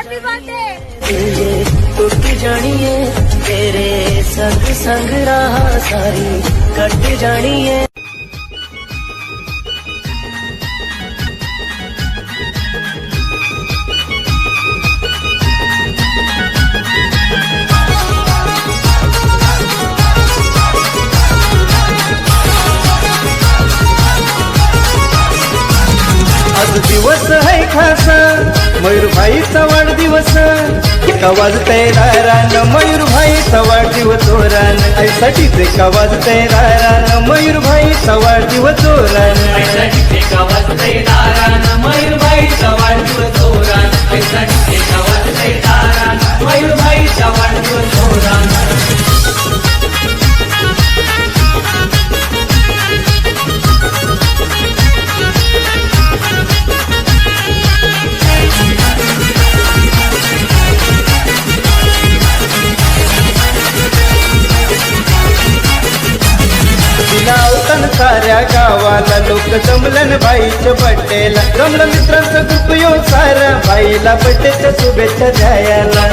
Happy birthday. टूट जानिए तेरे संग संग रहा सारी कट जानिए। आज दिवस है खासा मयूर भाईचा वाढदिवस एका वाजतय रारान मयूर भाईचा वाढदिवस जोरान ऐसाठी ते का वाजतय रारान मयूर भाईचा वाढदिवस जोरान मयूर भाईचा वाढदिवस जोरान मयूर भाईचा वाढदिवस जोरान। लावतन साऱ्या गावाला लोक जमलन भाईच्या बड्डेला जमलं मित्रांचं ग्रुप यो सारा भाईला बड्डेच्या शुभेच्छा द्यायला।